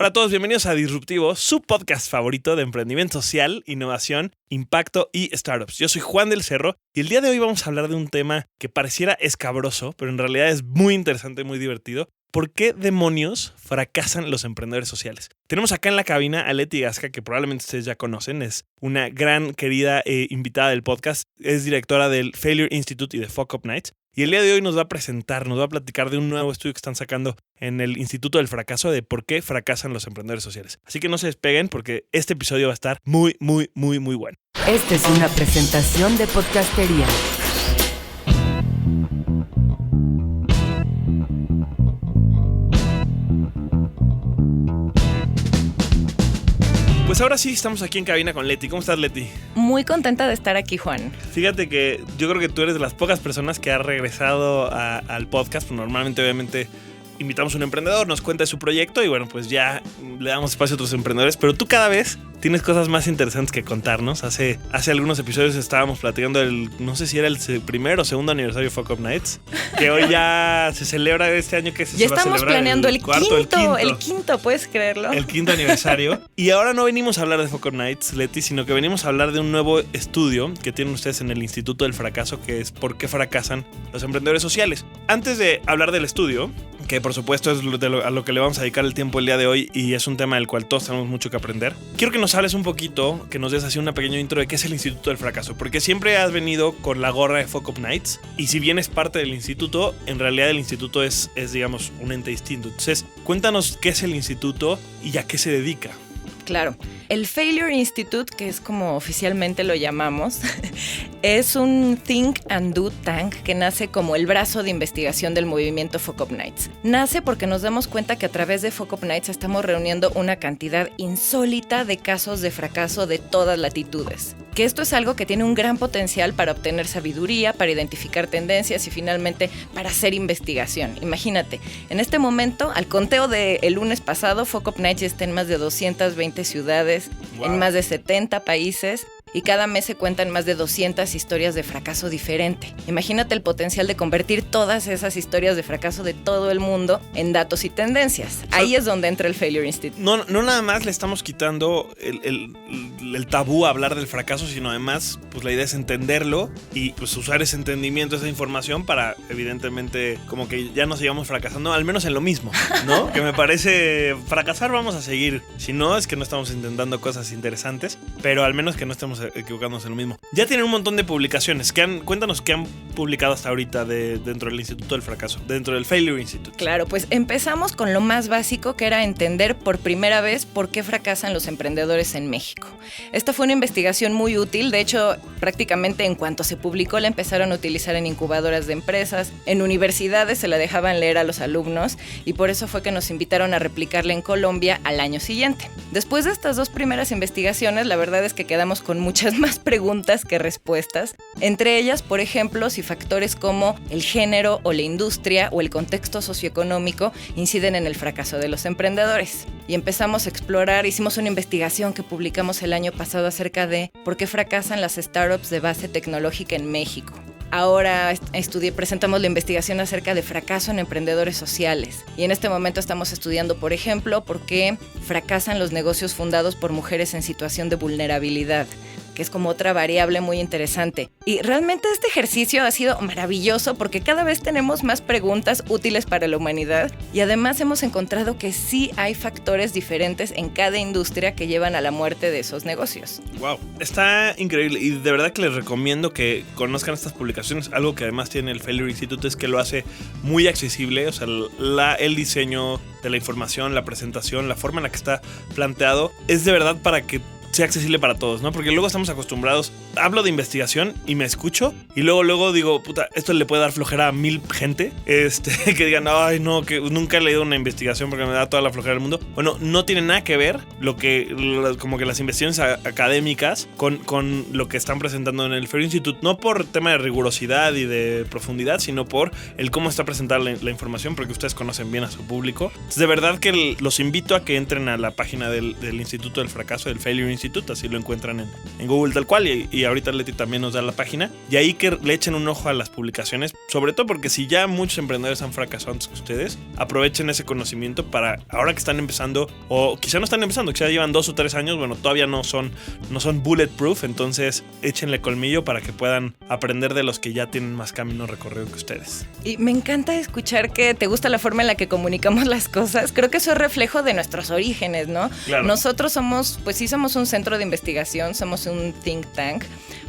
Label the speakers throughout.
Speaker 1: Hola a todos, bienvenidos a Disruptivo, su podcast favorito de emprendimiento social, innovación, impacto y startups. Yo soy Juan del Cerro y el día de hoy vamos a hablar de un tema que pareciera escabroso, pero en realidad es muy interesante, muy divertido. ¿Por qué demonios fracasan los emprendedores sociales? Tenemos acá en la cabina a Leti Gasca, que probablemente ustedes ya conocen. Es una gran querida invitada del podcast. Es directora del Failure Institute y de Fuck Up Nights. Y el día de hoy nos va a presentar, nos va a platicar de un nuevo estudio que están sacando en el Instituto del Fracaso de por qué fracasan los emprendedores sociales. Así que no se despeguen porque este episodio va a estar muy bueno.
Speaker 2: Esta es una presentación de Podcastería.
Speaker 1: Pues ahora sí, estamos aquí en cabina con Leti. ¿Cómo estás, Leti?
Speaker 3: Muy contenta de estar aquí, Juan.
Speaker 1: Fíjate que yo creo que tú eres de las pocas personas que ha regresado al podcast. Normalmente, obviamente, invitamos a un emprendedor, nos cuenta de su proyecto y bueno, pues ya le damos espacio a otros emprendedores. Pero tú cada vez tienes cosas más interesantes que contarnos. Hace algunos episodios estábamos platicando no sé si era el primer o segundo aniversario de Fuck Up Nights, que hoy ya se celebra este año que
Speaker 3: ya estamos planeando el quinto, ¿puedes creerlo?
Speaker 1: El quinto aniversario. Y ahora no venimos a hablar de Fuck Up Nights, Leti, sino que venimos a hablar de un nuevo estudio que tienen ustedes en el Instituto del Fracaso, que es por qué fracasan los emprendedores sociales. Antes de hablar del estudio, que por supuesto es a lo que le vamos a dedicar el tiempo el día de hoy y es un tema del cual todos tenemos mucho que aprender, quiero que nos hables un poquito, que nos des así una pequeña intro de qué es el Instituto del Fracaso, porque siempre has venido con la gorra de Fuck Up Nights y si bien es parte del instituto, en realidad el instituto es digamos un ente distinto. Entonces, cuéntanos qué es el instituto y a qué se dedica.
Speaker 3: Claro. El Failure Institute, que es como oficialmente lo llamamos, es un Think and Do Tank que nace como el brazo de investigación del movimiento Fuck Up Nights. Nace porque nos damos cuenta que a través de Fuck Up Nights estamos reuniendo una cantidad insólita de casos de fracaso de todas latitudes. Que esto es algo que tiene un gran potencial para obtener sabiduría, para identificar tendencias y finalmente para hacer investigación. Imagínate, en este momento, al conteo del lunes pasado, Fuck Up Nights está en más de 220 ciudades, wow, en más de 70 países. Y cada mes se cuentan más de 200 historias de fracaso diferente. Imagínate el potencial de convertir todas esas historias de fracaso de todo el mundo en datos y tendencias. Ahí es donde entra el Failure Institute.
Speaker 1: No nada más le estamos quitando el tabú a hablar del fracaso, sino además pues la idea es entenderlo y pues usar ese entendimiento, esa información para evidentemente como que ya no sigamos fracasando, al menos en lo mismo, ¿no? Que me parece, fracasar vamos a seguir. Si no, es que no estamos intentando cosas interesantes, pero al menos que no estemos equivocándonos en lo mismo. Ya tienen un montón de publicaciones. Cuéntanos qué han publicado hasta ahorita dentro del Instituto del Fracaso, dentro del Failure Institute.
Speaker 3: Claro, pues empezamos con lo más básico, que era entender por primera vez por qué fracasan los emprendedores en México. Esta fue una investigación muy útil. De hecho, prácticamente en cuanto se publicó la empezaron a utilizar en incubadoras de empresas, en universidades se la dejaban leer a los alumnos y por eso fue que nos invitaron a replicarla en Colombia al año siguiente. Después de estas dos primeras investigaciones, la verdad es que quedamos con muchas más preguntas que respuestas. Entre ellas, por ejemplo, si factores como el género o la industria o el contexto socioeconómico inciden en el fracaso de los emprendedores. Y empezamos a explorar, hicimos una investigación que publicamos el año pasado acerca de por qué fracasan las startups de base tecnológica en México. Ahora presentamos la investigación acerca de fracaso en emprendedores sociales. Y en este momento estamos estudiando, por ejemplo, por qué fracasan los negocios fundados por mujeres en situación de vulnerabilidad, que es como otra variable muy interesante. Y realmente este ejercicio ha sido maravilloso porque cada vez tenemos más preguntas útiles para la humanidad y además hemos encontrado que sí hay factores diferentes en cada industria que llevan a la muerte de esos negocios.
Speaker 1: Wow, está increíble y de verdad que les recomiendo que conozcan estas publicaciones. Algo que además tiene el Failure Institute es que lo hace muy accesible, o sea, el diseño de la información, la presentación, la forma en la que está planteado es de verdad para que sea accesible para todos, ¿no? Porque luego estamos acostumbrados, hablo de investigación y me escucho y luego digo, puta, esto le puede dar flojera a 1000 gente, que digan, ay no, que nunca he leído una investigación porque me da toda la flojera del mundo. Bueno, no tiene nada que ver como que las investigaciones académicas con lo que están presentando en el Failure Institute, no por tema de rigurosidad y de profundidad, sino por el cómo está presentada la información, porque ustedes conocen bien a su público. Entonces, de verdad que los invito a que entren a la página del Instituto del Fracaso, del Failure Institute, así lo encuentran en Google tal cual y y ahorita Leti también nos da la página. Y ahí que le echen un ojo a las publicaciones, sobre todo porque si ya muchos emprendedores han fracasado antes que ustedes, aprovechen ese conocimiento para ahora que están empezando, o quizá no están empezando, quizá llevan 2 o 3 años, bueno, todavía no son bulletproof, entonces échenle colmillo para que puedan aprender de los que ya tienen más camino recorrido que ustedes.
Speaker 3: Y me encanta escuchar que te gusta la forma en la que comunicamos las cosas. Creo que eso es reflejo de nuestros orígenes, ¿no?
Speaker 1: Claro.
Speaker 3: Nosotros somos un centro de investigación, somos un think tank,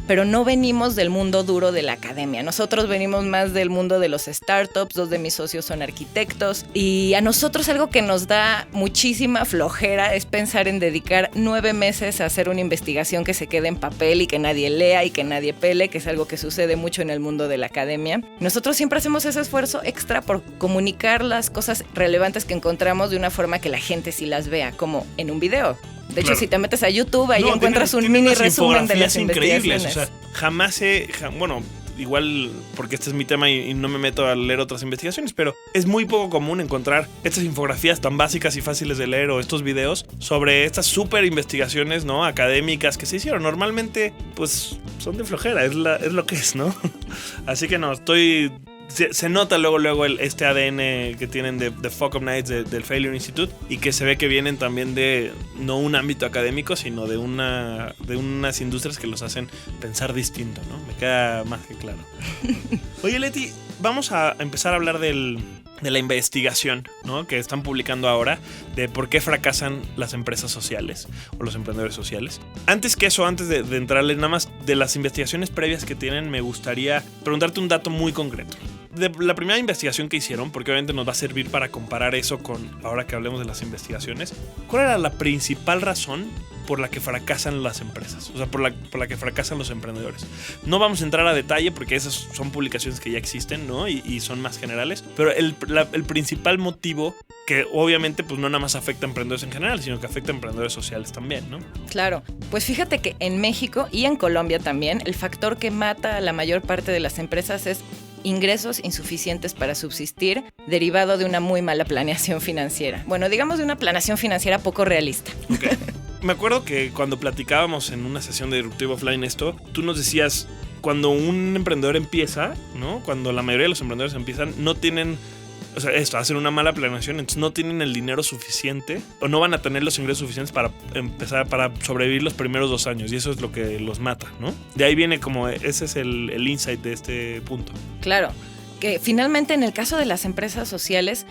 Speaker 3: pero no venimos del mundo duro de la academia. Nosotros venimos más del mundo de los startups, 2 de mis socios son arquitectos, y a nosotros algo que nos da muchísima flojera es pensar en dedicar 9 meses a hacer una investigación que se quede en papel y que nadie lea y que nadie pele, que es algo que sucede mucho en el mundo de la academia. Nosotros siempre hacemos ese esfuerzo extra por comunicar las cosas relevantes que encontramos de una forma que la gente sí las vea, como en un video. De hecho, si te metes a YouTube, ahí encuentras un mini resumen de las investigaciones.
Speaker 1: O sea, bueno, igual porque este es mi tema y no me meto a leer otras investigaciones, pero es muy poco común encontrar estas infografías tan básicas y fáciles de leer o estos videos sobre estas súper investigaciones, ¿no? Académicas que se hicieron. Normalmente, pues, son de flojera, es lo que es, ¿no? Así que no, se nota luego este ADN que tienen de Fuck Up Nights del Failure Institute, y que se ve que vienen también de no un ámbito académico, sino de unas industrias que los hacen pensar distinto, ¿no? Me queda más que claro. Oye, Leti, vamos a empezar a hablar de la investigación, ¿no? Que están publicando ahora de por qué fracasan las empresas sociales o los emprendedores sociales. Antes que eso, antes de entrarle nada más de las investigaciones previas que tienen, me gustaría preguntarte un dato muy concreto. De la primera investigación que hicieron, porque obviamente nos va a servir para comparar eso con ahora que hablemos de las investigaciones, ¿cuál era la principal razón por la que fracasan las empresas? O sea, por la que fracasan los emprendedores. No vamos a entrar a detalle porque esas son publicaciones que ya existen, ¿no? Y son más generales. Pero el principal motivo, que obviamente pues no nada más afecta a emprendedores en general, sino que afecta a emprendedores sociales también, ¿no?
Speaker 3: Claro. Pues fíjate que en México y en Colombia también, el factor que mata a la mayor parte de las empresas es ingresos insuficientes para subsistir, derivado de una muy mala planeación financiera. Bueno, digamos de una planeación financiera poco realista.
Speaker 1: Okay. Me acuerdo que cuando platicábamos en una sesión de Disruptivo Offline esto, tú nos decías, cuando un emprendedor empieza, ¿no? Cuando la mayoría de los emprendedores empiezan, no tienen, o sea, hacen una mala planeación, entonces no tienen el dinero suficiente o no van a tener los ingresos suficientes para empezar, para sobrevivir los primeros 2 años, y eso es lo que los mata, ¿no? De ahí viene como, ese es el insight de este punto.
Speaker 3: Claro, que finalmente en el caso de las empresas sociales,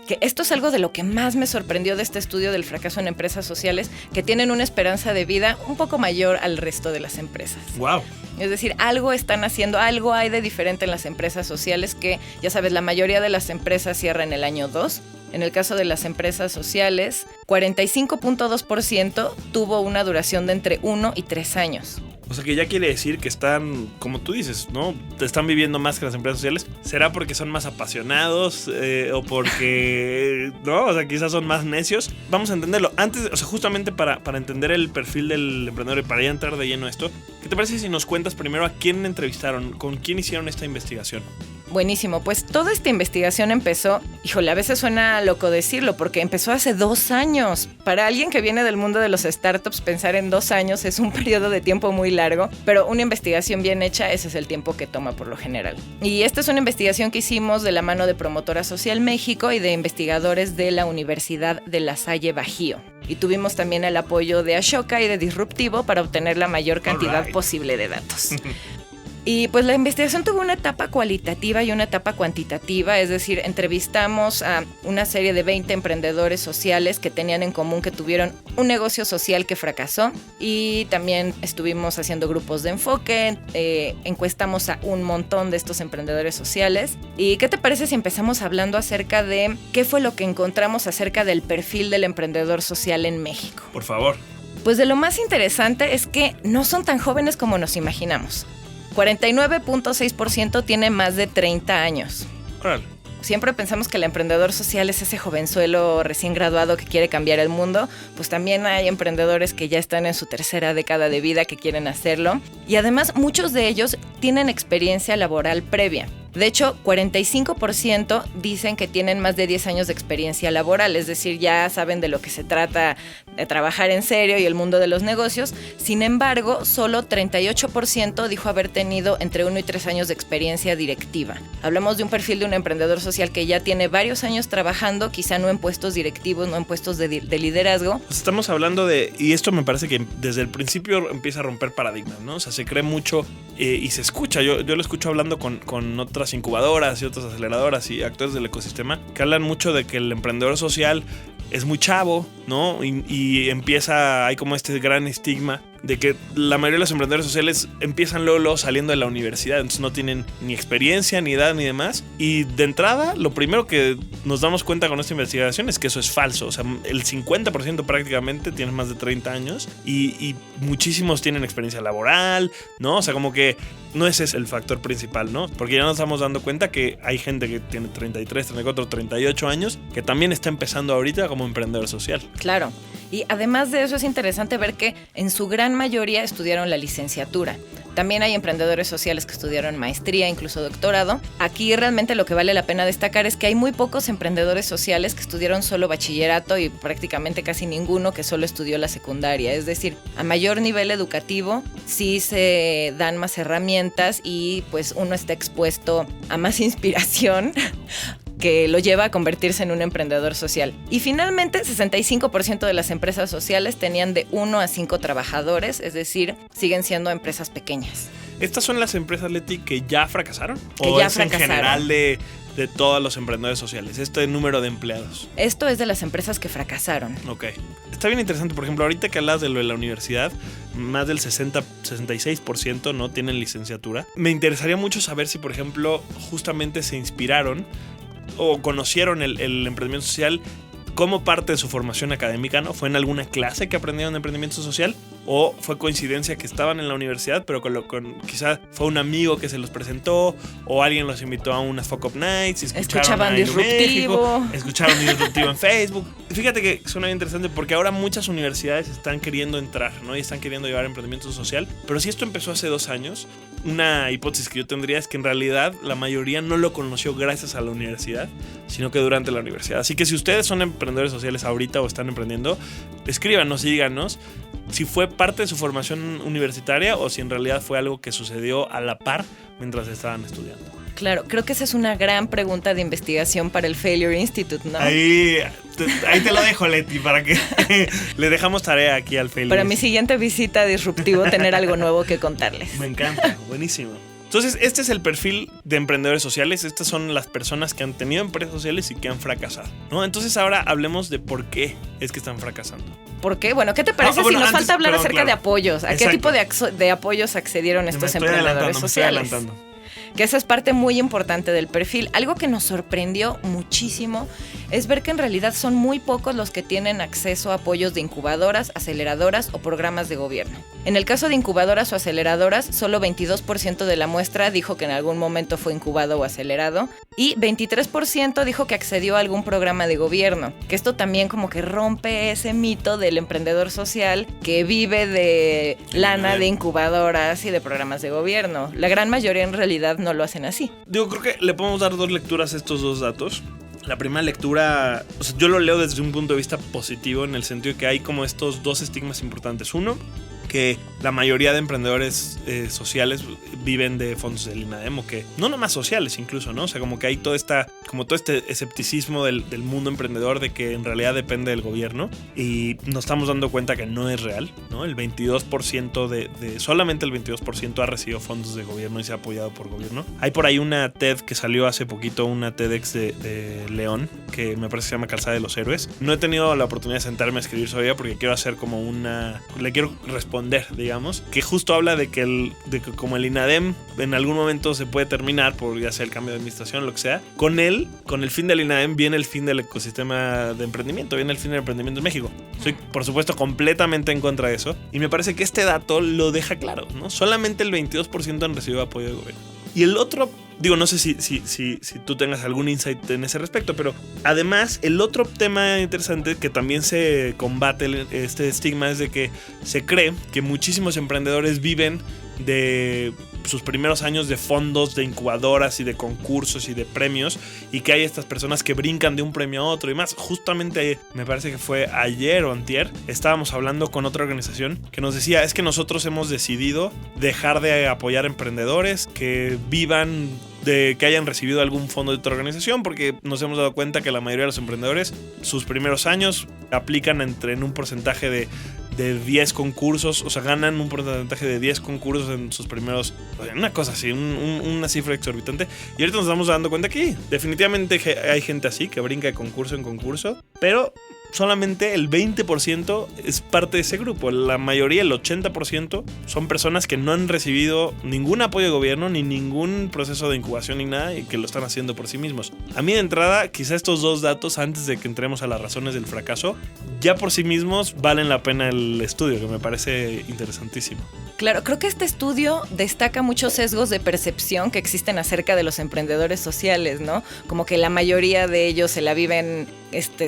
Speaker 3: que esto es algo de lo que más me sorprendió de este estudio del fracaso en empresas sociales, que tienen una esperanza de vida un poco mayor al resto de las empresas.
Speaker 1: ¡Wow!
Speaker 3: Es decir, algo están haciendo, algo hay de diferente en las empresas sociales que, ya sabes, la mayoría de las empresas cierran el año 2. En el caso de las empresas sociales, 45.2% tuvo una duración de entre 1 y 3 años.
Speaker 1: O sea que ya quiere decir que están, como tú dices, ¿no? Están viviendo más que las empresas sociales. ¿Será porque son más apasionados o porque, no? O sea, quizás son más necios. Vamos a entenderlo. Antes, o sea, justamente para entender el perfil del emprendedor y para ya entrar de lleno a esto, ¿qué te parece si nos cuentas primero a quién entrevistaron? ¿Con quién hicieron esta investigación?
Speaker 3: Buenísimo, pues toda esta investigación empezó, híjole, a veces suena loco decirlo, porque empezó hace 2 años. Para alguien que viene del mundo de los startups, pensar en 2 años es un periodo de tiempo muy largo, pero una investigación bien hecha, ese es el tiempo que toma por lo general. Y esta es una investigación que hicimos de la mano de Promotora Social México y de investigadores de la Universidad de La Salle Bajío. Y tuvimos también el apoyo de Ashoka y de Disruptivo para obtener la mayor cantidad posible de datos. Y pues la investigación tuvo una etapa cualitativa y una etapa cuantitativa, es decir, entrevistamos a una serie de 20 emprendedores sociales que tenían en común que tuvieron un negocio social que fracasó, y también estuvimos haciendo grupos de enfoque, encuestamos a un montón de estos emprendedores sociales. ¿Y qué te parece si empezamos hablando acerca de qué fue lo que encontramos acerca del perfil del emprendedor social en México?
Speaker 1: Por favor.
Speaker 3: Pues de lo más interesante es que no son tan jóvenes como nos imaginamos. 49.6% tiene más de 30 años.
Speaker 1: Órale.
Speaker 3: Siempre pensamos que el emprendedor social es ese jovenzuelo recién graduado que quiere cambiar el mundo. Pues también hay emprendedores que ya están en su 3ª década de vida que quieren hacerlo. Y además muchos de ellos tienen experiencia laboral previa. De hecho, 45% dicen que tienen más de 10 años de experiencia laboral, es decir, ya saben de lo que se trata de trabajar en serio y el mundo de los negocios. Sin embargo, solo 38% dijo haber tenido entre 1 y 3 años de experiencia directiva. Hablamos de un perfil de un emprendedor social que ya tiene varios años trabajando, quizá no en puestos directivos, no en puestos de liderazgo.
Speaker 1: Estamos hablando de, y esto me parece que desde el principio empieza a romper paradigmas, ¿no? O sea, se cree mucho y se escucha. Yo lo escucho hablando con otras incubadoras y otras aceleradoras y actores del ecosistema que hablan mucho de que el emprendedor social es muy chavo, ¿no? Y empieza, hay como este gran estigma de que la mayoría de los emprendedores sociales empiezan luego saliendo de la universidad, entonces no tienen ni experiencia, ni edad, ni demás. Y de entrada, lo primero que nos damos cuenta con esta investigación es que eso es falso. O sea, el 50% prácticamente tiene más de 30 años y muchísimos tienen experiencia laboral, ¿no? O sea, como que no ese es el factor principal, ¿no? Porque ya nos estamos dando cuenta que hay gente que tiene 33, 34, 38 años que también está empezando ahorita como emprendedor social.
Speaker 3: Claro. Y además de eso es interesante ver que en su gran mayoría estudiaron la licenciatura. También hay emprendedores sociales que estudiaron maestría, incluso doctorado. Aquí realmente lo que vale la pena destacar es que hay muy pocos emprendedores sociales que estudiaron solo bachillerato y prácticamente casi ninguno que solo estudió la secundaria. Es decir, a mayor nivel educativo sí se dan más herramientas y pues uno está expuesto a más inspiración que lo lleva a convertirse en un emprendedor social. Y finalmente, 65% de las empresas sociales tenían de 1 a 5 trabajadores, es decir, siguen siendo empresas pequeñas.
Speaker 1: ¿Estas son las empresas, Leti, que ya fracasaron?
Speaker 3: Que
Speaker 1: ¿O
Speaker 3: ya
Speaker 1: es
Speaker 3: fracasaron.
Speaker 1: En general de todos los emprendedores sociales, este número de empleados?
Speaker 3: Esto es de las empresas que fracasaron.
Speaker 1: Ok. Está bien interesante. Por ejemplo, ahorita que hablas de lo de la universidad, más del 66% no tienen licenciatura. Me interesaría mucho saber si, por ejemplo, justamente se inspiraron o conocieron el emprendimiento social como parte de su formación académica, ¿no? ¿Fue en alguna clase que aprendieron de emprendimiento social? ¿O fue coincidencia que estaban en la universidad, pero quizá fue un amigo que se los presentó, o alguien los invitó a unas Fuck Up Nights,
Speaker 3: escuchaban Disruptivo,
Speaker 1: escucharon Disruptivo en Facebook? Fíjate que suena bien interesante porque ahora muchas universidades están queriendo entrar, ¿no? Y están queriendo llevar emprendimiento social. Pero si esto empezó hace 2 años, una hipótesis que yo tendría es que en realidad la mayoría no lo conoció gracias a la universidad, sino que durante la universidad. Así que si ustedes son emprendedores sociales ahorita o están emprendiendo, escríbanos y díganos si fue parte de su formación universitaria o si en realidad fue algo que sucedió a la par mientras estaban estudiando.
Speaker 3: Claro, creo que esa es una gran pregunta de investigación para el Failure Institute, ¿no?
Speaker 1: Ahí te lo dejo, Leti, para que le dejamos tarea aquí al Failure.
Speaker 3: Para mi siguiente visita a Disruptivo, tener algo nuevo que contarles.
Speaker 1: Me encanta, buenísimo. Entonces, este es el perfil de emprendedores sociales. Estas son las personas que han tenido empresas sociales y que han fracasado, ¿no? Entonces, ahora hablemos de por qué es que están fracasando.
Speaker 3: ¿Por qué? Bueno, ¿qué te parece si nos falta hablar acerca de apoyos? ¿A qué tipo de apoyos accedieron estos emprendedores sociales? Que esa es parte muy importante del perfil. Algo que nos sorprendió muchísimo es ver que en realidad son muy pocos los que tienen acceso a apoyos de incubadoras, aceleradoras o programas de gobierno. En el caso de incubadoras o aceleradoras, solo 22% de la muestra dijo que en algún momento fue incubado o acelerado y 23% dijo que accedió a algún programa de gobierno. Que esto también como que rompe ese mito del emprendedor social que vive de lana de incubadoras y de programas de gobierno. La gran mayoría en realidad no lo hacen así.
Speaker 1: Digo, creo que le podemos dar 2 lecturas a estos 2 datos. La primera lectura, o sea, yo lo leo desde un punto de vista positivo, en el sentido de que hay como estos 2 estigmas importantes. Uno, que la mayoría de emprendedores sociales viven de fondos del INADEM, o que no nomás sociales incluso, ¿no? O sea, como que hay todo este escepticismo del mundo emprendedor de que en realidad depende del gobierno, y nos estamos dando cuenta que no es real, ¿no? El 22% solamente el 22% ha recibido fondos de gobierno y se ha apoyado por gobierno. Hay por ahí una TED que salió hace poquito, una TEDx de León, que me parece que se llama Calzada de los Héroes. No he tenido la oportunidad de sentarme a escribir sobre ella porque quiero hacer como le quiero responder, digamos, que justo habla de que como el INADEM en algún momento se puede terminar por ya sea el cambio de administración o lo que sea, con el fin del INADEM viene el fin del ecosistema de emprendimiento, viene el fin del emprendimiento en México. Soy, por supuesto, completamente en contra de eso, y me parece que este dato lo deja claro, ¿no? Solamente el 22% han recibido apoyo de gobierno. Y el otro, digo, no sé si tú tengas algún insight en ese respecto, pero además el otro tema interesante que también se combate este estigma es de que se cree que muchísimos emprendedores viven de sus primeros años de fondos, de incubadoras y de concursos y de premios, y que hay estas personas que brincan de un premio a otro y más. Justamente me parece que fue ayer o antier, estábamos hablando con otra organización que nos decía, es que nosotros hemos decidido dejar de apoyar emprendedores que vivan de que hayan recibido algún fondo de otra organización, porque nos hemos dado cuenta que la mayoría de los emprendedores sus primeros años aplican en un porcentaje de 10 concursos, o sea, ganan un porcentaje de 10 concursos en sus primeros, una cosa así, una cifra exorbitante. Y ahorita nos estamos dando cuenta que definitivamente hay gente así que brinca de concurso en concurso, pero solamente el 20% es parte de ese grupo. La mayoría, el 80%, son personas que no han recibido ningún apoyo de gobierno, ni ningún proceso de incubación, ni nada, y que lo están haciendo por sí mismos. A mí de entrada, quizá estos dos datos, antes de que entremos a las razones del fracaso, ya por sí mismos valen la pena el estudio, que me parece interesantísimo.
Speaker 3: Claro, creo que este estudio destaca muchos sesgos de percepción que existen acerca de los emprendedores sociales, ¿no? Como que la mayoría de ellos se la viven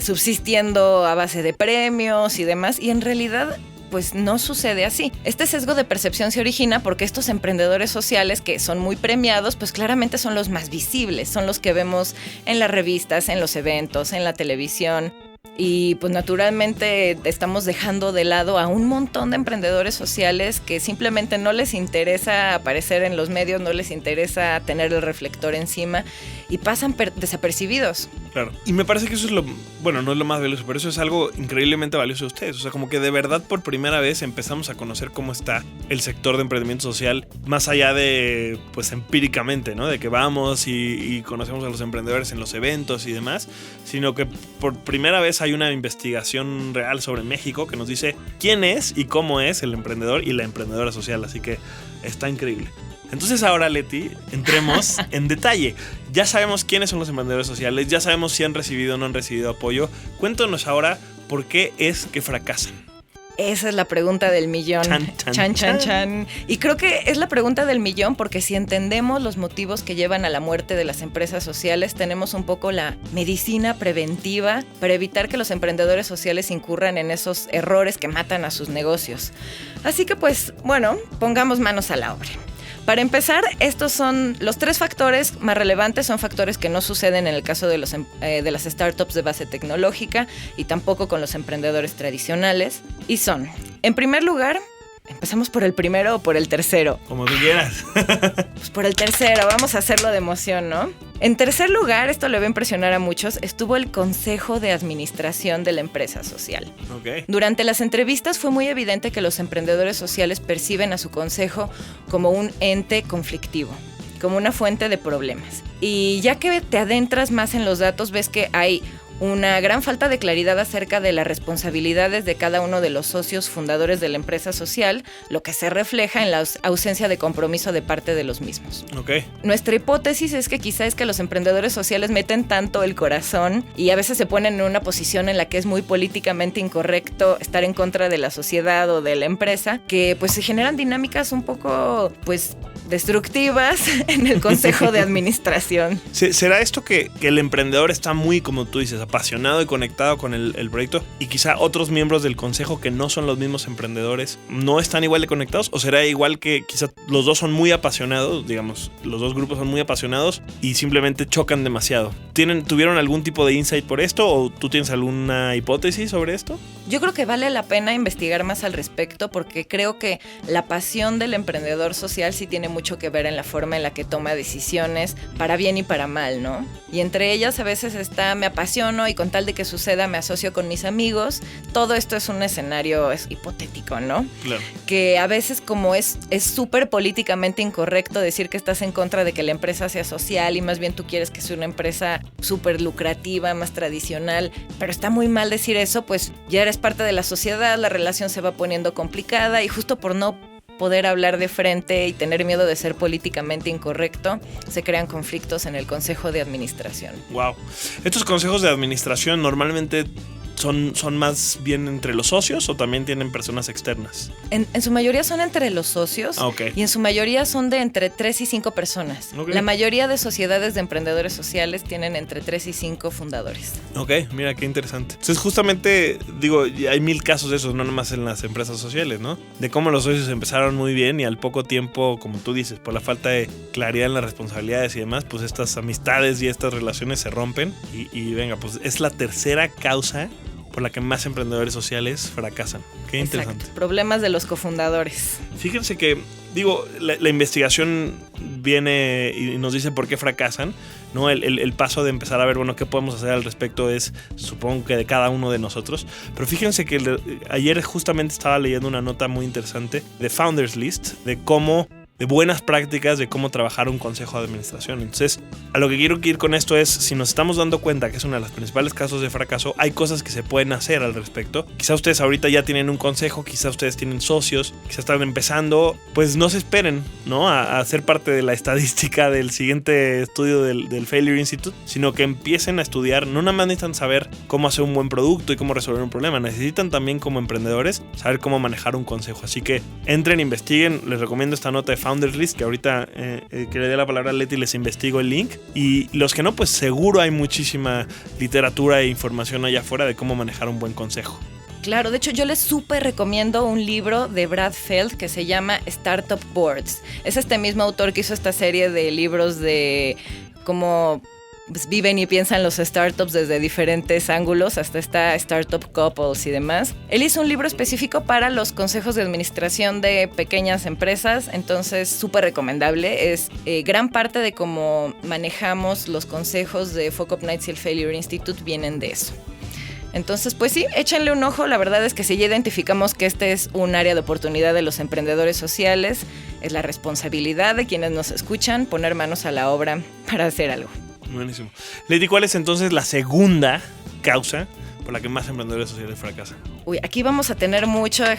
Speaker 3: subsistiendo a base de premios y demás, y en realidad pues no sucede así. Este sesgo de percepción se origina porque estos emprendedores sociales que son muy premiados, pues claramente son los más visibles, son los que vemos en las revistas, en los eventos, en la televisión. Y pues naturalmente estamos dejando de lado a un montón de emprendedores sociales que simplemente no les interesa aparecer en los medios, no les interesa tener el reflector encima y pasan desapercibidos.
Speaker 1: Claro. Y me parece que eso es no es lo más valioso, pero eso es algo increíblemente valioso de ustedes. O sea, como que de verdad por primera vez empezamos a conocer cómo está el sector de emprendimiento social, más allá de, pues empíricamente, ¿no? De que vamos y conocemos a los emprendedores en los eventos y demás, sino que por primera vez hay una investigación real sobre México que nos dice quién es y cómo es el emprendedor y la emprendedora social. Así que está increíble. Entonces ahora, Leti, entremos en detalle. Ya sabemos quiénes son los emprendedores sociales, ya sabemos si han recibido o no han recibido apoyo. Cuéntanos ahora por qué es que fracasan.
Speaker 3: Esa es la pregunta del millón. Chan. Y creo que es la pregunta del millón porque si entendemos los motivos que llevan a la muerte de las empresas sociales, tenemos un poco la medicina preventiva para evitar que los emprendedores sociales incurran en esos errores que matan a sus negocios. Así que pues, bueno, pongamos manos a la obra. Para empezar, estos son los 3 factores más relevantes, son factores que no suceden en el caso de las startups de base tecnológica y tampoco con los emprendedores tradicionales. Y son, en primer lugar, ¿empezamos por el primero o por el tercero?
Speaker 1: Como tú quieras.
Speaker 3: Pues por el tercero, vamos a hacerlo de emoción, ¿no? En tercer lugar, esto le va a impresionar a muchos, estuvo el Consejo de Administración de la empresa social.
Speaker 1: Okay.
Speaker 3: Durante las entrevistas fue muy evidente que los emprendedores sociales perciben a su consejo como un ente conflictivo, como una fuente de problemas. Y ya que te adentras más en los datos, ves que hay una gran falta de claridad acerca de las responsabilidades de cada uno de los socios fundadores de la empresa social, lo que se refleja en la ausencia de compromiso de parte de los mismos.
Speaker 1: Okay.
Speaker 3: Nuestra hipótesis es que quizá es que los emprendedores sociales meten tanto el corazón y a veces se ponen en una posición en la que es muy políticamente incorrecto estar en contra de la sociedad o de la empresa, que pues se generan dinámicas un poco pues destructivas en el consejo de administración.
Speaker 1: ¿Será esto que el emprendedor está muy, como tú dices, apasionado y conectado con el proyecto y quizá otros miembros del consejo que no son los mismos emprendedores no están igual de conectados? ¿O será igual que quizá los dos son muy apasionados, digamos, los dos grupos son muy apasionados y simplemente chocan demasiado? ¿Tuvieron algún tipo de insight por esto o tú tienes alguna hipótesis sobre esto?
Speaker 3: Yo creo que vale la pena investigar más al respecto porque creo que la pasión del emprendedor social sí tiene mucho que ver en la forma en la que toma decisiones para bien y para mal, ¿no? Y entre ellas a veces está me apasiono y con tal de que suceda me asocio con mis amigos. Todo esto es un escenario hipotético, ¿no?
Speaker 1: Claro.
Speaker 3: Que a veces como es súper políticamente incorrecto decir que estás en contra de que la empresa sea social y más bien tú quieres que sea una empresa súper lucrativa, más tradicional, pero está muy mal decir eso, pues ya eres parte de la sociedad, la relación se va poniendo complicada y justo por no poder hablar de frente y tener miedo de ser políticamente incorrecto, se crean conflictos en el consejo de administración.
Speaker 1: Wow. Estos consejos de administración normalmente ¿Son más bien entre los socios o también tienen personas externas?
Speaker 3: En su mayoría son entre los socios
Speaker 1: Okay.
Speaker 3: y en su mayoría son de entre 3 y 5 personas.
Speaker 1: Okay.
Speaker 3: La mayoría de sociedades de emprendedores sociales tienen entre 3 y 5 fundadores.
Speaker 1: Ok, mira qué interesante. Entonces justamente, digo, hay 1000 casos de esos, no nomás en las empresas sociales, ¿no? De cómo los socios empezaron muy bien y al poco tiempo, como tú dices, por la falta de claridad en las responsabilidades y demás, pues estas amistades y estas relaciones se rompen y venga, pues es la tercera causa por la que más emprendedores sociales fracasan. Qué interesante.
Speaker 3: Exacto. Problemas de los cofundadores.
Speaker 1: Fíjense que, digo, la investigación viene y nos dice por qué fracasan, ¿no? El paso de empezar a ver, bueno, qué podemos hacer al respecto es, supongo que de cada uno de nosotros. Pero fíjense que ayer justamente estaba leyendo una nota muy interesante de Founders List, de buenas prácticas de cómo trabajar un consejo de administración. Entonces, a lo que quiero ir con esto es, si nos estamos dando cuenta que es uno de los principales casos de fracaso, hay cosas que se pueden hacer al respecto. Quizá ustedes ahorita ya tienen un consejo, quizá ustedes tienen socios, quizá están empezando, pues no se esperen, ¿no? a ser parte de la estadística del siguiente estudio del Failure Institute, sino que empiecen a estudiar. No nada más necesitan saber cómo hacer un buen producto y cómo resolver un problema, necesitan también como emprendedores saber cómo manejar un consejo. Así que entren, investiguen, les recomiendo esta nota de Founders List, que ahorita que le dé la palabra a Leti les investigo el link, y los que no, pues seguro hay muchísima literatura e información allá afuera de cómo manejar un buen consejo.
Speaker 3: Claro, de hecho yo les súper recomiendo un libro de Brad Feld que se llama Startup Boards. Es este mismo autor que hizo esta serie de libros de cómo pues viven y piensan los startups desde diferentes ángulos, hasta esta Startup Couples y demás. Él hizo un libro específico para los consejos de administración de pequeñas empresas, entonces súper recomendable. Es gran parte de cómo manejamos los consejos de Fuck Up Nights y el Failure Institute vienen de eso. Entonces, pues sí, échenle un ojo. La verdad es que si ya identificamos que este es un área de oportunidad de los emprendedores sociales, es la responsabilidad de quienes nos escuchan poner manos a la obra para hacer algo.
Speaker 1: Buenísimo. Leti, ¿cuál es entonces la segunda causa por la que más emprendedores sociales fracasan?
Speaker 3: Uy, aquí vamos a tener muchas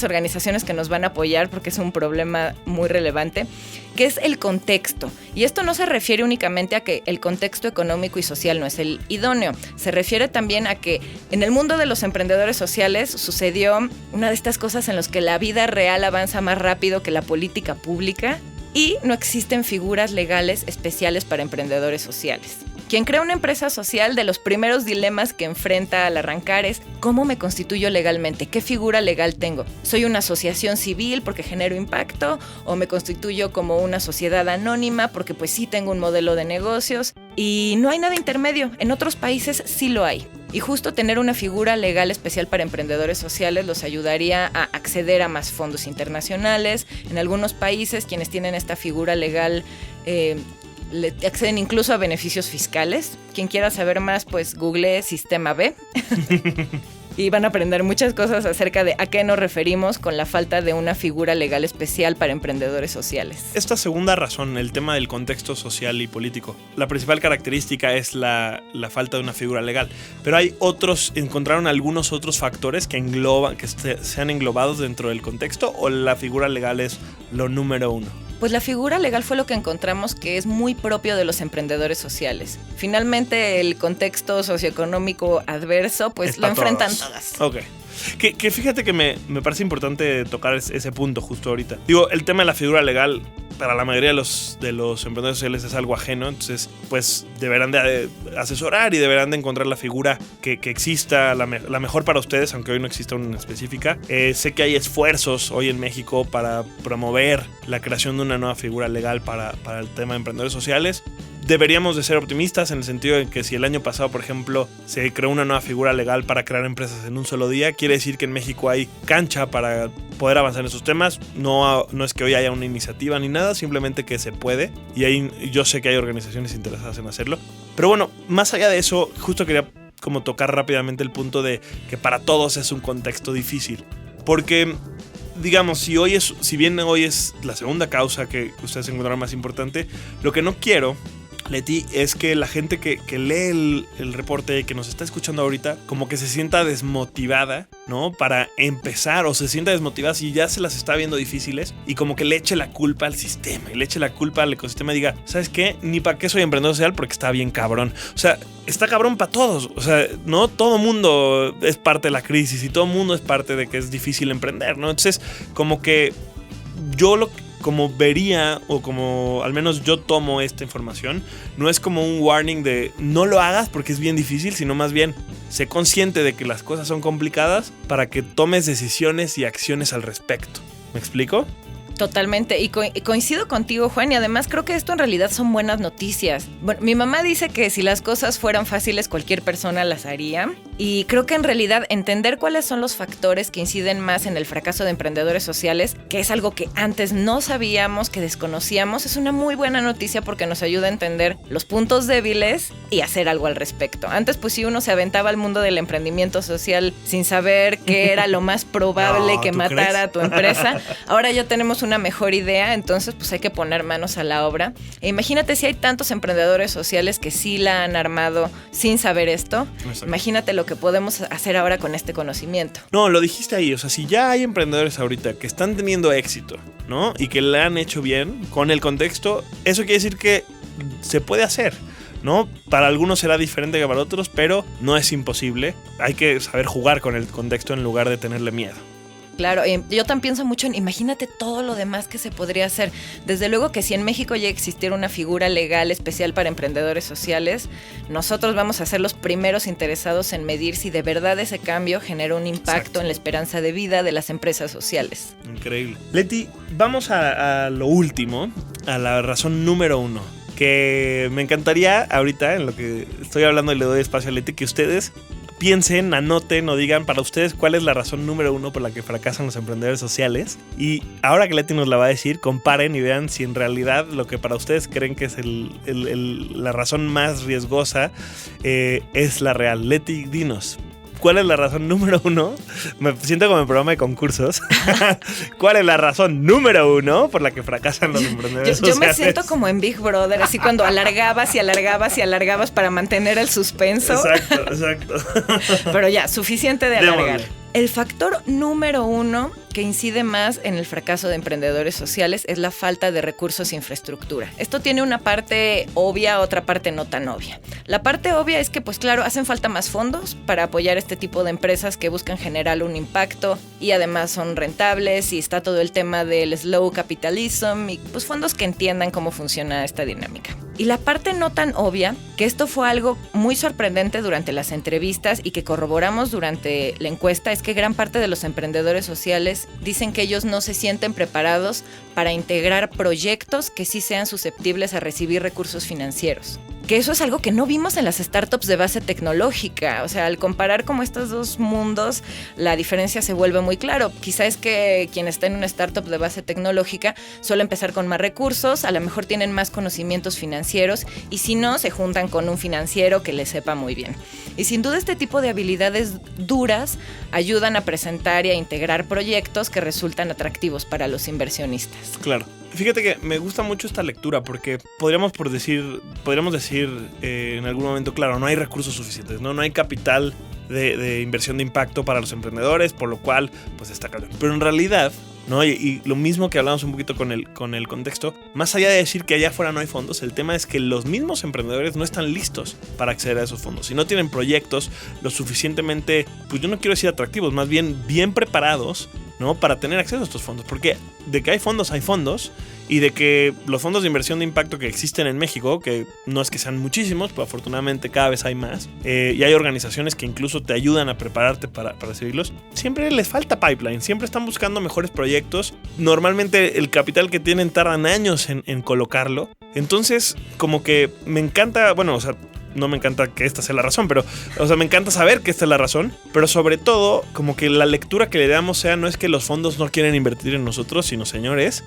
Speaker 3: organizaciones que nos van a apoyar porque es un problema muy relevante, que es el contexto. Y esto no se refiere únicamente a que el contexto económico y social no es el idóneo. Se refiere también a que en el mundo de los emprendedores sociales sucedió una de estas cosas en las que la vida real avanza más rápido que la política pública y no existen figuras legales especiales para emprendedores sociales. Quien crea una empresa social, de los primeros dilemas que enfrenta al arrancar es ¿cómo me constituyo legalmente? ¿Qué figura legal tengo? ¿Soy una asociación civil porque genero impacto? ¿O me constituyo como una sociedad anónima porque pues sí tengo un modelo de negocios? Y no hay nada intermedio. En otros países sí lo hay. Y justo tener una figura legal especial para emprendedores sociales los ayudaría a acceder a más fondos internacionales. En algunos países quienes tienen esta figura legal acceden incluso a beneficios fiscales. Quien quiera saber más, pues googlee Sistema B y van a aprender muchas cosas acerca de a qué nos referimos con la falta de una figura legal especial para emprendedores sociales.
Speaker 1: Esta segunda razón, el tema del contexto social y político, la principal característica es la falta de una figura legal, pero hay ¿encontraron algunos otros factores que sean englobados dentro del contexto, o la figura legal es lo número uno?
Speaker 3: Pues la figura legal fue lo que encontramos que es muy propio de los emprendedores sociales. Finalmente, el contexto socioeconómico adverso, pues lo enfrentan todas.
Speaker 1: Ok. Que fíjate que me parece importante tocar ese punto justo ahorita. Digo, el tema de la figura legal para la mayoría de los emprendedores sociales es algo ajeno, entonces pues deberán de asesorar y deberán de encontrar la figura que exista, la mejor para ustedes, aunque hoy no exista una específica. Sé que hay esfuerzos hoy en México para promover la creación de una nueva figura legal para el tema de emprendedores sociales. Deberíamos de ser optimistas en el sentido de que si el año pasado, por ejemplo, se creó una nueva figura legal para crear empresas en un solo día, quiere decir que en México hay cancha para poder avanzar en esos temas. No es que hoy haya una iniciativa ni nada, simplemente que se puede. Y ahí yo sé que hay organizaciones interesadas en hacerlo. Pero bueno, más allá de eso, justo quería como tocar rápidamente el punto de que para todos es un contexto difícil. Porque digamos, si bien hoy es la segunda causa que ustedes encontraron más importante, lo que no quiero Leti, es que la gente que lee el reporte, que nos está escuchando ahorita, como que se sienta desmotivada, ¿no? Para empezar, o se sienta desmotivada si ya se las está viendo difíciles, y como que le eche la culpa al sistema, y le eche la culpa al ecosistema y diga, ¿sabes qué? Ni para qué soy emprendedor social porque está bien cabrón. O sea, está cabrón para todos. O sea, no todo mundo es parte de la crisis y todo mundo es parte de que es difícil emprender, ¿no? Entonces, como que yo como vería, o como al menos yo tomo esta información, no es como un warning de no lo hagas porque es bien difícil, sino más bien sé consciente de que las cosas son complicadas para que tomes decisiones y acciones al respecto. ¿Me explico?
Speaker 3: Totalmente, y coincido contigo, Juan, y además creo que esto en realidad son buenas noticias. Bueno, mi mamá dice que si las cosas fueran fáciles cualquier persona las haría, y creo que en realidad entender cuáles son los factores que inciden más en el fracaso de emprendedores sociales, que es algo que antes no sabíamos, que desconocíamos, es una muy buena noticia porque nos ayuda a entender los puntos débiles y hacer algo al respecto. Antes pues si uno se aventaba al mundo del emprendimiento social sin saber qué era lo más probable que matara a tu empresa, ahora ya tenemos una mejor idea, entonces pues hay que poner manos a la obra. E imagínate si hay tantos emprendedores sociales que sí la han armado sin saber esto. Exacto. Imagínate lo que podemos hacer ahora con este conocimiento.
Speaker 1: No, lo dijiste ahí, o sea, si ya hay emprendedores ahorita que están teniendo éxito, ¿no? Y que le han hecho bien con el contexto, eso quiere decir que se puede hacer, ¿no? Para algunos será diferente que para otros, pero no es imposible. Hay que saber jugar con el contexto en lugar de tenerle miedo.
Speaker 3: Claro, yo también pienso mucho en, imagínate todo lo demás que se podría hacer. Desde luego que si en México ya existiera una figura legal especial para emprendedores sociales, nosotros vamos a ser los primeros interesados en medir si de verdad ese cambio genera un impacto Exacto. En la esperanza de vida de las empresas sociales.
Speaker 1: Increíble. Leti, vamos a lo último, a la razón número 1. Que me encantaría ahorita, en lo que estoy hablando y le doy espacio a Leti, que ustedes piensen, anoten o digan para ustedes cuál es la razón número 1 por la que fracasan los emprendedores sociales. Y ahora que Leti nos la va a decir, comparen y vean si en realidad lo que para ustedes creen que es la razón más riesgosa es la real. Leti, dinos, ¿cuál es la razón número 1? Me siento como en programa de concursos. ¿Cuál es la razón número 1 por la que fracasan los emprendedores sociales?
Speaker 3: Yo me siento como en Big Brother, así cuando alargabas y alargabas y alargabas para mantener el suspenso.
Speaker 1: Exacto.
Speaker 3: Pero ya, suficiente de alargar. El factor número 1 que incide más en el fracaso de emprendedores sociales es la falta de recursos e infraestructura. Esto tiene una parte obvia, otra parte no tan obvia. La parte obvia es que, pues claro, hacen falta más fondos para apoyar este tipo de empresas que buscan generar un impacto y además son rentables, y está todo el tema del slow capitalism y pues fondos que entiendan cómo funciona esta dinámica. Y la parte no tan obvia, que esto fue algo muy sorprendente durante las entrevistas y que corroboramos durante la encuesta, es que gran parte de los emprendedores sociales dicen que ellos no se sienten preparados para integrar proyectos que sí sean susceptibles a recibir recursos financieros. Que eso es algo que no vimos en las startups de base tecnológica. O sea, al comparar como estos dos mundos, la diferencia se vuelve muy claro. Quizá es que quien está en una startup de base tecnológica suele empezar con más recursos, a lo mejor tienen más conocimientos financieros, y si no, se juntan con un financiero que les sepa muy bien. Y sin duda este tipo de habilidades duras ayudan a presentar y a integrar proyectos que resultan atractivos para los inversionistas.
Speaker 1: Claro. Fíjate que me gusta mucho esta lectura porque podríamos decir en algún momento, claro, no hay recursos suficientes, no hay capital de inversión de impacto para los emprendedores, por lo cual pues está cabrón. Pero en realidad, ¿no? Y lo mismo que hablamos un poquito con el contexto, más allá de decir que allá afuera no hay fondos, el tema es que los mismos emprendedores no están listos para acceder a esos fondos. Si no tienen proyectos lo suficientemente, pues yo no quiero decir atractivos, más bien preparados, ¿no? Para tener acceso a estos fondos. Porque de que hay fondos, y de que los fondos de inversión de impacto que existen en México, que no es que sean muchísimos, pero afortunadamente cada vez hay más, y hay organizaciones que incluso te ayudan a prepararte para recibirlos, siempre les falta pipeline, siempre están buscando mejores proyectos. Normalmente el capital que tienen tardan años en colocarlo. Entonces, como que me encanta, bueno, o sea, no me encanta que esta sea la razón, pero, o sea, me encanta saber que esta es la razón, pero sobre todo, como que la lectura que le damos sea, no es que los fondos no quieren invertir en nosotros, sino, señores,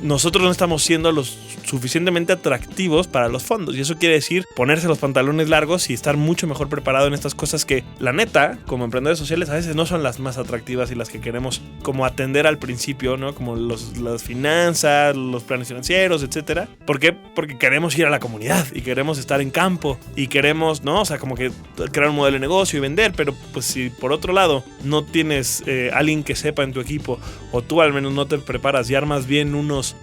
Speaker 1: nosotros no estamos siendo los suficientemente atractivos para los fondos, y eso quiere decir ponerse los pantalones largos y estar mucho mejor preparado en estas cosas que, la neta, como emprendedores sociales, a veces no son las más atractivas y las que queremos como atender al principio, ¿no? Como las finanzas, los planes financieros, etcétera. ¿Por qué? Porque queremos ir a la comunidad y queremos estar en campo y queremos, ¿no? O sea, como que crear un modelo de negocio y vender, pero pues si por otro lado no tienes alguien que sepa en tu equipo, o tú al menos no te preparas y armas bien unos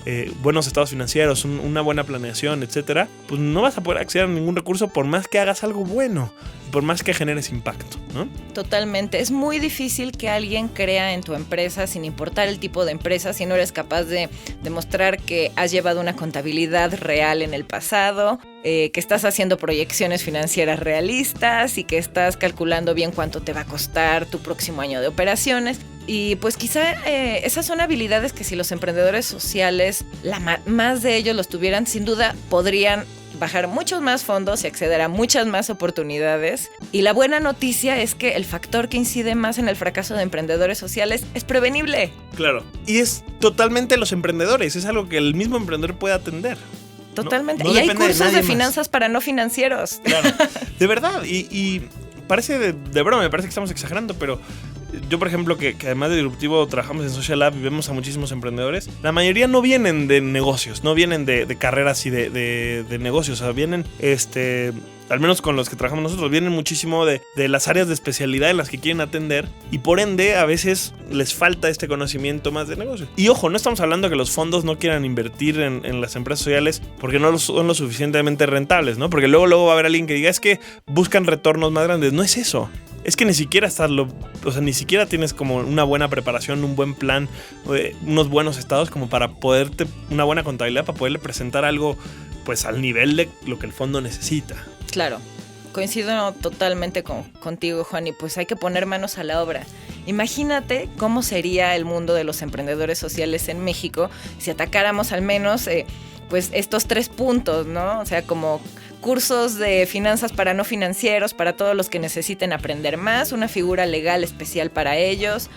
Speaker 1: buenos estados financieros, una buena planeación, etcétera, pues no vas a poder acceder a ningún recurso por más que hagas algo bueno, por más que generes impacto, ¿no?
Speaker 3: Totalmente. Es muy difícil que alguien crea en tu empresa sin importar el tipo de empresa, si no eres capaz de demostrar que has llevado una contabilidad real en el pasado, que estás haciendo proyecciones financieras realistas y que estás calculando bien cuánto te va a costar tu próximo año de operaciones. Y pues quizá esas son habilidades que si los emprendedores sociales, más de ellos los tuvieran, sin duda podrían bajar muchos más fondos y acceder a muchas más oportunidades. Y la buena noticia es que el factor que incide más en el fracaso de emprendedores sociales es prevenible.
Speaker 1: Claro. Y es totalmente los emprendedores, es algo que el mismo emprendedor puede atender.
Speaker 3: Totalmente.
Speaker 1: No
Speaker 3: y hay cursos de finanzas
Speaker 1: más.
Speaker 3: Para no financieros.
Speaker 1: Claro. De verdad. Y parece de broma, me parece que estamos exagerando, pero yo, por ejemplo, que además de Disruptivo trabajamos en Social Lab y vemos a muchísimos emprendedores, la mayoría no vienen de negocios, no vienen de carreras y de negocios, o sea, vienen, al menos con los que trabajamos nosotros, vienen muchísimo de las áreas de especialidad en las que quieren atender y por ende a veces les falta este conocimiento más de negocio. Y ojo, no estamos hablando que los fondos no quieran invertir en las empresas sociales porque no son lo suficientemente rentables, ¿no? Porque luego va a haber alguien que diga, es que buscan retornos más grandes. No es eso. Es que ni siquiera ni siquiera tienes como una buena preparación, un buen plan, unos buenos estados como para una buena contabilidad, para poderle presentar algo pues al nivel de lo que el fondo necesita.
Speaker 3: Claro, coincido totalmente contigo, Juan, y pues hay que poner manos a la obra. Imagínate cómo sería el mundo de los emprendedores sociales en México si atacáramos al menos pues estos 3 puntos, ¿no? O sea, como cursos de finanzas para no financieros, para todos los que necesiten aprender más, una figura legal especial para ellos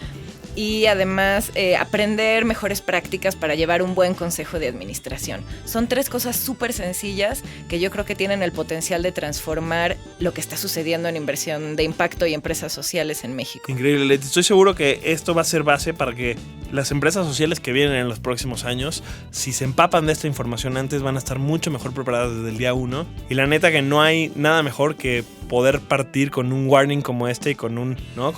Speaker 3: y además aprender mejores prácticas para llevar un buen consejo de administración. Son 3 cosas súper sencillas que yo creo que tienen el potencial de transformar lo que está sucediendo en inversión de impacto y empresas sociales en México.
Speaker 1: Increíble, Leti. Estoy seguro que esto va a ser base para que las empresas sociales que vienen en los próximos años, si se empapan de esta información antes, van a estar mucho mejor preparadas desde el día 1. Y la neta que no hay nada mejor que poder partir con un warning como este y con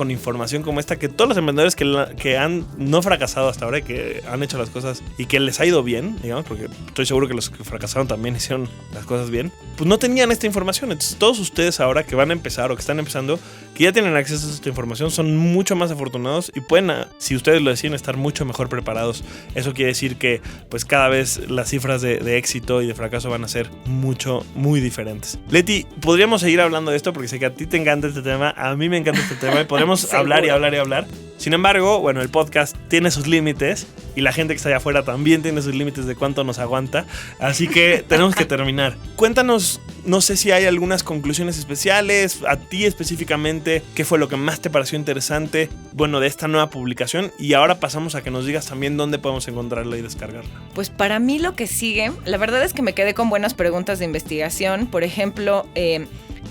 Speaker 1: información como esta, que todos los emprendedores que han no fracasado hasta ahora y que han hecho las cosas y que les ha ido bien, digamos, porque estoy seguro que los que fracasaron también hicieron las cosas bien, pues no tenían esta información. Entonces todos ustedes ahora que van a empezar o que están empezando, que ya tienen acceso a esta información, son mucho más afortunados y pueden, si ustedes lo deciden, estar mucho mejor preparados. Eso quiere decir que pues cada vez las cifras de éxito y de fracaso van a ser muy diferentes. Leti, podríamos seguir hablando de esto porque sé que a ti te encanta este tema, a mí me encanta este tema y podremos hablar y hablar y hablar. Sin embargo, bueno, el podcast tiene sus límites y la gente que está allá afuera también tiene sus límites de cuánto nos aguanta, así que tenemos que terminar. Cuéntanos, no sé si hay algunas conclusiones especiales, a ti específicamente, qué fue lo que más te pareció interesante, bueno, de esta nueva publicación, y ahora pasamos a que nos digas también dónde podemos encontrarla y descargarla.
Speaker 3: Pues para mí lo que sigue, la verdad es que me quedé con buenas preguntas de investigación, por ejemplo,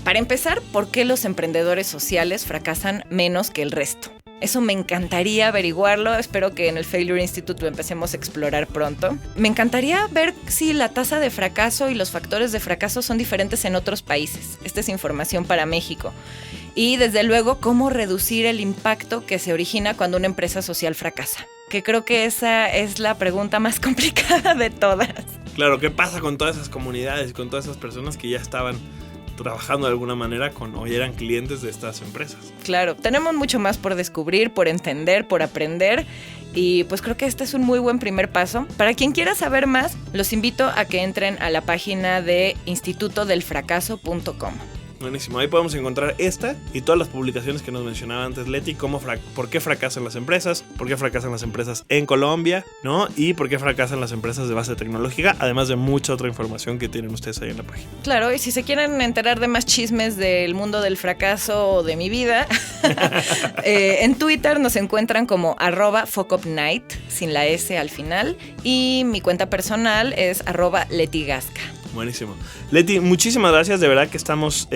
Speaker 3: para empezar, ¿por qué los emprendedores sociales fracasan menos que el resto? Eso me encantaría averiguarlo, espero que en el Failure Institute lo empecemos a explorar pronto. Me encantaría ver si la tasa de fracaso y los factores de fracaso son diferentes en otros países. Esta es información para México. Y desde luego, cómo reducir el impacto que se origina cuando una empresa social fracasa. Que creo que esa es la pregunta más complicada de todas.
Speaker 1: Claro, ¿qué pasa con todas esas comunidades y con todas esas personas que ya estaban trabajando de alguna manera o eran clientes de estas empresas?
Speaker 3: Claro, tenemos mucho más por descubrir, por entender, por aprender y pues creo que este es un muy buen primer paso. Para quien quiera saber más, los invito a que entren a la página de institutodelfracaso.com.
Speaker 1: Buenísimo, ahí podemos encontrar esta y todas las publicaciones que nos mencionaba antes Leti, por qué fracasan las empresas, por qué fracasan las empresas en Colombia, ¿no? Y por qué fracasan las empresas de base tecnológica, además de mucha otra información que tienen ustedes ahí en la página.
Speaker 3: Claro, y si se quieren enterar de más chismes del mundo del fracaso o de mi vida, en Twitter nos encuentran como @FuckUpNight, sin la S al final, y mi cuenta personal es @LetiGasca.
Speaker 1: Buenísimo. Leti, muchísimas gracias. De verdad que estamos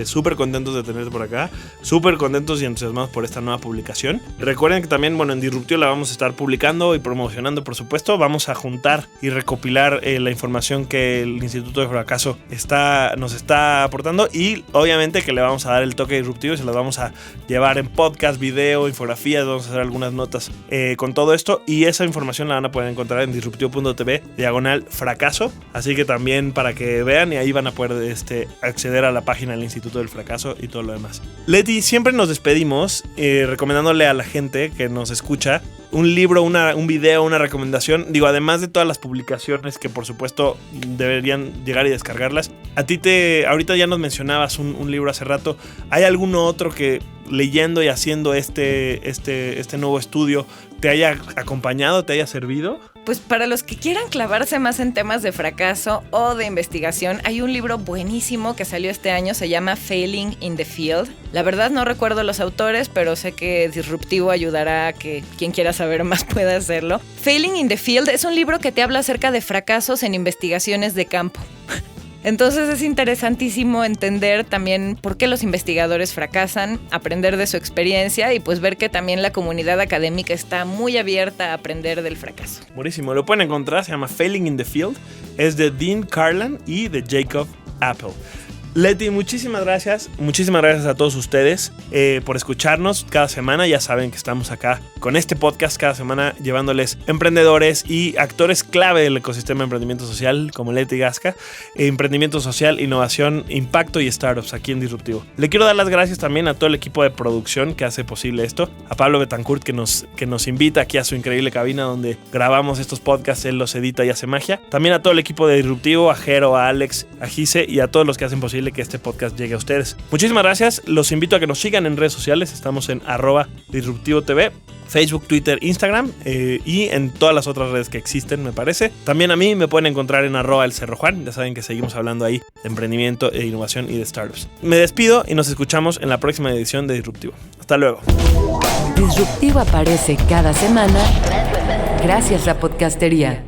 Speaker 1: súper contentos de tenerte por acá. Súper contentos y entusiasmados por esta nueva publicación. Recuerden que también, en Disruptivo la vamos a estar publicando y promocionando, por supuesto. Vamos a juntar y recopilar la información que el Instituto de Fracaso nos está aportando. Y obviamente que le vamos a dar el toque disruptivo y se las vamos a llevar en podcast, video, infografías. Vamos a hacer algunas notas con todo esto. Y esa información la van a poder encontrar en disruptivo.tv/fracaso. Así que también para que vean y ahí van a poder acceder a la página del Instituto del Fracaso y todo lo demás. Leti, siempre nos despedimos recomendándole a la gente que nos escucha un libro, un video, una recomendación. Digo, además de todas las publicaciones que por supuesto deberían llegar y descargarlas. A ti ahorita ya nos mencionabas un libro hace rato. ¿Hay alguno otro que leyendo y haciendo este nuevo estudio te haya acompañado, te haya servido?
Speaker 3: Pues para los que quieran clavarse más en temas de fracaso o de investigación, hay un libro buenísimo que salió este año, se llama Failing in the Field. La verdad no recuerdo los autores, pero sé que Disruptivo ayudará a que quien quiera saber más pueda hacerlo. Failing in the Field es un libro que te habla acerca de fracasos en investigaciones de campo. Entonces es interesantísimo entender también por qué los investigadores fracasan, aprender de su experiencia y pues ver que también la comunidad académica está muy abierta a aprender del fracaso.
Speaker 1: Buenísimo, lo pueden encontrar, se llama Failing in the Field, es de Dean Carlin y de Jacob Appel. Leti, muchísimas gracias a todos ustedes por escucharnos cada semana. Ya saben que estamos acá con este podcast cada semana llevándoles emprendedores y actores clave del ecosistema de emprendimiento social como Leti Gasca, emprendimiento social, innovación, impacto y startups aquí en Disruptivo. Le quiero dar las gracias también a todo el equipo de producción que hace posible esto, a Pablo Betancourt que nos invita aquí a su increíble cabina donde grabamos estos podcasts, él los edita y hace magia. También a todo el equipo de Disruptivo, a Jero, a Alex, a Gise y a todos los que hacen posible que este podcast llegue a ustedes. Muchísimas gracias, los invito a que nos sigan en redes sociales, estamos en @DisruptivoTV, Facebook, Twitter, Instagram y en todas las otras redes que existen, me parece. También a mí me pueden encontrar en @elcerrojuan, ya saben que seguimos hablando ahí de emprendimiento, de innovación y de startups. Me despido y nos escuchamos en la próxima edición de Disruptivo. Hasta luego.
Speaker 2: Disruptivo aparece cada semana gracias a Podcastería.